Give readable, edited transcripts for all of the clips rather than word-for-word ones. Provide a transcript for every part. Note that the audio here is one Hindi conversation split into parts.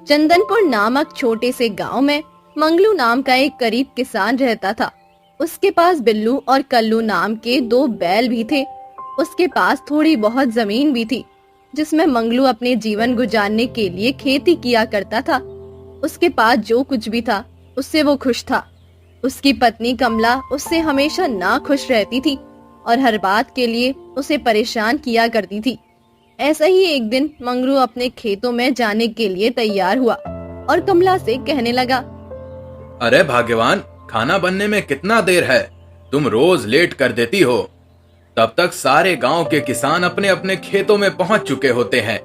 चंदनपुर नामक छोटे से गांव में मंगलू नाम का एक गरीब किसान रहता था। उसके पास बिल्लू और कल्लू नाम के 2 बैल भी थे। उसके पास थोड़ी बहुत जमीन भी थी, जिसमें मंगलू अपने जीवन गुजारने के लिए खेती किया करता था। उसके पास जो कुछ भी था उससे वो खुश था। उसकी पत्नी कमला उससे हमेशा नाखुश रहती थी और हर बात के लिए उसे परेशान किया करती थी। ऐसा ही एक दिन मंगलू अपने खेतों में जाने के लिए तैयार हुआ और कमला से कहने लगा, अरे भाग्यवान, खाना बनने में कितना देर है? तुम रोज लेट कर देती हो। तब तक सारे गांव के किसान अपने अपने खेतों में पहुंच चुके होते हैं।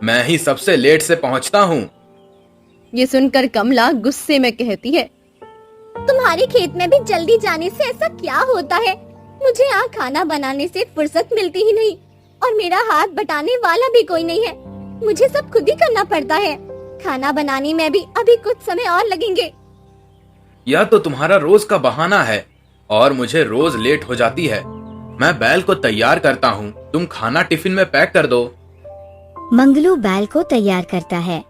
मैं ही सबसे लेट से पहुंचता हूँ। ये सुनकर कमला गुस्से में कहती है, तुम्हारे खेत में भी जल्दी जाने से ऐसा क्या होता है? मुझे यहाँ खाना बनाने से फुर्सत मिलती ही नहीं और मेरा हाथ बटाने वाला भी कोई नहीं है। मुझे सब खुद ही करना पड़ता है। खाना बनाने में भी अभी कुछ समय और लगेंगे। यह तो तुम्हारा रोज का बहाना है और मुझे रोज लेट हो जाती है। मैं बैल को तैयार करता हूँ, तुम खाना टिफिन में पैक कर दो। मंगलू बैल को तैयार करता है।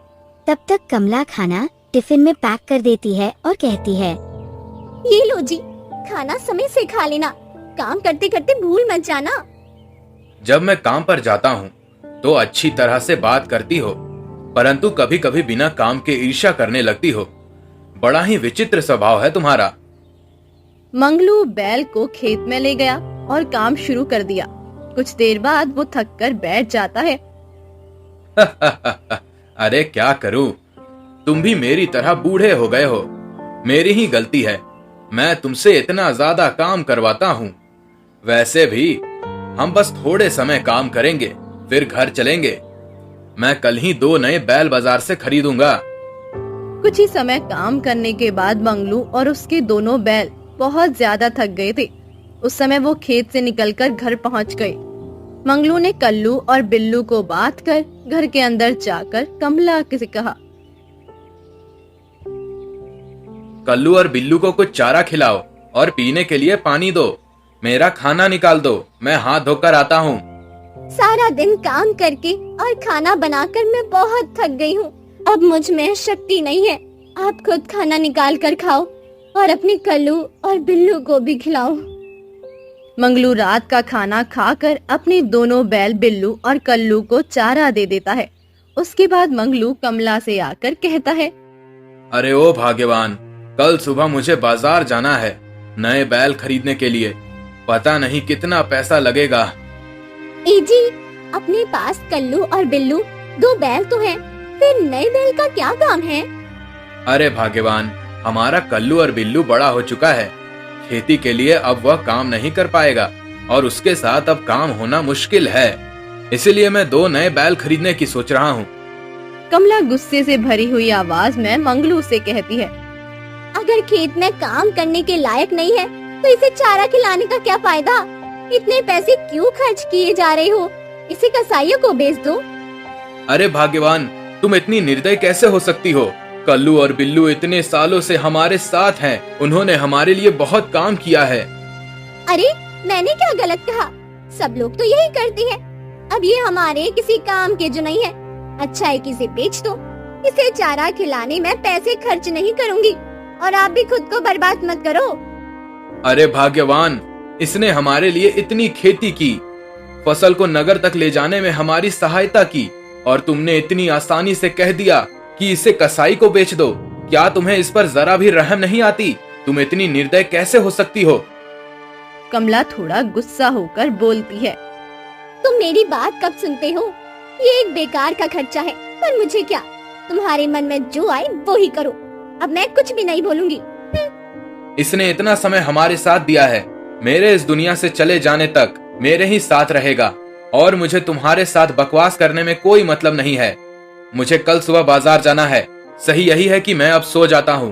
तब तक कमला खाना टिफिन में पैक कर देती है और कहती है, ये लो जी, खाना समय से खा लेना। काम करते करते भूल मत जाना। जब मैं काम पर जाता हूँ तो अच्छी तरह से बात करती हो, परंतु कभी कभी बिना काम के ईर्ष्या करने लगती हो। बड़ा ही विचित्र स्वभाव है तुम्हारा। मंगलू बैल को खेत में ले गया और काम शुरू कर दिया। कुछ देर बाद वो थक कर बैठ जाता है। अरे क्या करूं, तुम भी मेरी तरह बूढ़े हो गए हो। मेरी ही गलती है, मैं तुमसे इतना ज्यादा काम करवाता हूँ। वैसे भी हम बस थोड़े समय काम करेंगे, फिर घर चलेंगे। मैं कल ही 2 नए बैल बाजार से खरीदूंगा। कुछ ही समय काम करने के बाद मंगलू और उसके दोनों बैल बहुत ज्यादा थक गए थे। उस समय वो खेत से निकलकर घर पहुंच गए। मंगलू ने कल्लू और बिल्लू को बात कर घर के अंदर जाकर कमला से कहा, कल्लू और बिल्लू को कुछ चारा खिलाओ और पीने के लिए पानी दो। मेरा खाना निकाल दो, मैं हाथ धोकर आता हूँ। सारा दिन काम करके और खाना बनाकर मैं बहुत थक गई हूँ। अब मुझ में शक्ति नहीं है। आप खुद खाना निकाल कर खाओ और अपने कल्लू और बिल्लू को भी खिलाओ। मंगलू रात का खाना खाकर अपने दोनों बैल बिल्लू और कल्लू को चारा दे देता है। उसके बाद मंगलू कमला से आकर कहता है, अरे ओ भाग्यवान, कल सुबह मुझे बाजार जाना है नए बैल खरीदने के लिए। पता नहीं कितना पैसा लगेगा। जी, अपने पास कल्लू और बिल्लू 2 बैल तो हैं, फिर नए बैल का क्या काम है? अरे भाग्यवान, हमारा कल्लू और बिल्लू बड़ा हो चुका है। खेती के लिए अब वह काम नहीं कर पाएगा और उसके साथ अब काम होना मुश्किल है। इसलिए मैं 2 नए बैल खरीदने की सोच रहा हूँ। कमला गुस्से से भरी हुई आवाज में मंगलू से कहती है, अगर खेत में काम करने के लायक नहीं है तो इसे चारा खिलाने का क्या फायदा? इतने पैसे क्यों खर्च किए जा रहे हो? इसे कसाईयों को बेच दो। अरे भाग्यवान, तुम इतनी निर्दयी कैसे हो सकती हो? कल्लू और बिल्लू इतने सालों से हमारे साथ हैं। उन्होंने हमारे लिए बहुत काम किया है। अरे मैंने क्या गलत कहा? सब लोग तो यही करते हैं। अब ये हमारे किसी काम के जो नहीं है। अच्छा है कि इसे बेच दो। इसे चारा खिलाने में पैसे खर्च नहीं करूंगी और आप भी खुद को बर्बाद मत करो। अरे भाग्यवान, इसने हमारे लिए इतनी खेती की, फसल को नगर तक ले जाने में हमारी सहायता की और तुमने इतनी आसानी से कह दिया कि इसे कसाई को बेच दो। क्या तुम्हें इस पर जरा भी रहम नहीं आती? तुम इतनी निर्दय कैसे हो सकती हो? कमला थोड़ा गुस्सा होकर बोलती है, तुम मेरी बात कब सुनते हो? ये एक बेकार का खर्चा है, पर मुझे क्या? तुम्हारे मन में जो आए वो ही करो। अब मैं कुछ भी नहीं बोलूंगी। इसने इतना समय हमारे साथ दिया है। मेरे इस दुनिया से चले जाने तक मेरे ही साथ रहेगा और मुझे तुम्हारे साथ बकवास करने में कोई मतलब नहीं है। मुझे कल सुबह बाजार जाना है। सही यही है कि मैं अब सो जाता हूँ।